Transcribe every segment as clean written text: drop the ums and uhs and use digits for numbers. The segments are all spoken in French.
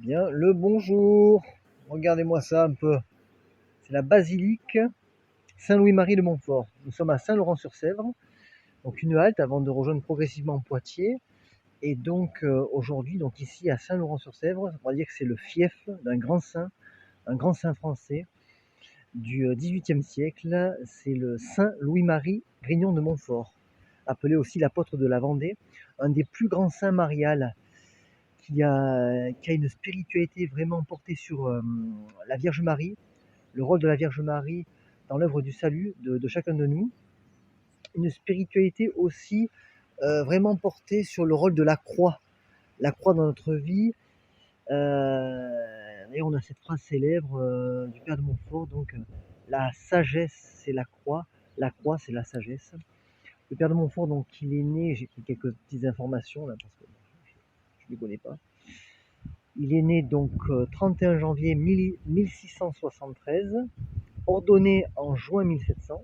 Bien, le bonjour. Regardez-moi ça un peu. C'est la basilique Saint-Louis-Marie de Montfort. Nous sommes à Saint-Laurent-sur-Sèvre, donc une halte avant de rejoindre progressivement Poitiers. Et donc aujourd'hui, donc ici à Saint-Laurent-sur-Sèvre, on va dire que c'est le fief d'un un grand saint français du XVIIIe siècle. C'est le Saint Louis-Marie Grignon de Montfort, appelé aussi l'apôtre de la Vendée, un des plus grands saints mariales qui a une spiritualité vraiment portée sur la Vierge Marie, le rôle de la Vierge Marie dans l'œuvre du salut de chacun de nous. Une spiritualité aussi vraiment portée sur le rôle de la croix dans notre vie. Et on a cette phrase célèbre du Père de Montfort, donc la sagesse c'est la croix c'est la sagesse. Le Père de Montfort, donc il est né, j'ai pris quelques petites informations là parce que je ne les connais pas. Il est né donc 31 janvier 1673, ordonné en juin 1700.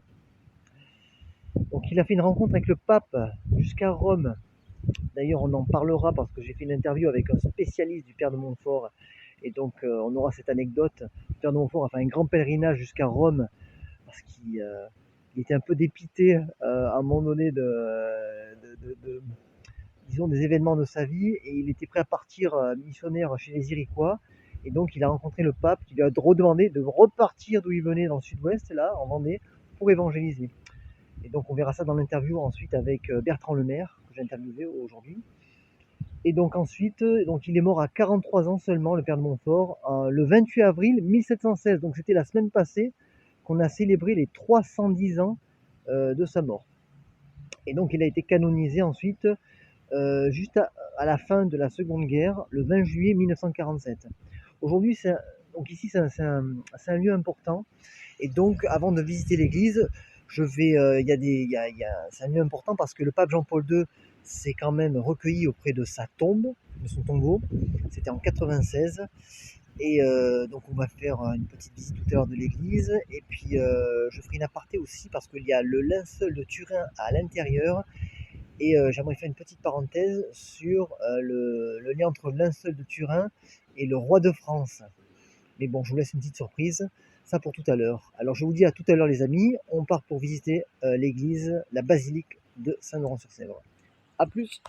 Donc il a fait une rencontre avec le pape jusqu'à Rome. D'ailleurs, on en parlera parce que j'ai fait une interview avec un spécialiste du Père de Montfort. Et donc, on aura cette anecdote. Le Père de Montfort a fait un grand pèlerinage jusqu'à Rome parce qu'il il était un peu dépité à un moment donné disons, des événements de sa vie et il était prêt à partir missionnaire chez les Iroquois. Et donc, il a rencontré le pape qui lui a redemandé de repartir d'où il venait dans le sud-ouest, là, en Vendée, pour évangéliser. Et donc, on verra ça dans l'interview ensuite avec Bertrand Lemaire, que j'ai interviewé aujourd'hui. Et donc ensuite, donc il est mort à 43 ans seulement, le père de Montfort, le 28 avril 1716. Donc c'était la semaine passée qu'on a célébré les 310 ans de sa mort. Et donc il a été canonisé ensuite juste à la fin de la Seconde Guerre, le 20 juillet 1947. Aujourd'hui, donc ici c'est un lieu important. Et donc avant de visiter l'église, je vais, c'est un lieu important parce que le pape Jean-Paul II s'est quand même recueilli auprès de sa tombe, de son tombeau. C'était en 96. Et donc on va faire une petite visite tout à l'heure de l'église. Et puis je ferai une aparté aussi parce qu'il y a le linceul de Turin à l'intérieur. Et j'aimerais faire une petite parenthèse sur le lien entre le linceul de Turin et le roi de France. Mais bon, je vous laisse une petite surprise. Ça pour tout à l'heure. Alors je vous dis à tout à l'heure les amis. On part pour visiter l'église, la basilique de Saint-Laurent-sur-Sèvre. A plus.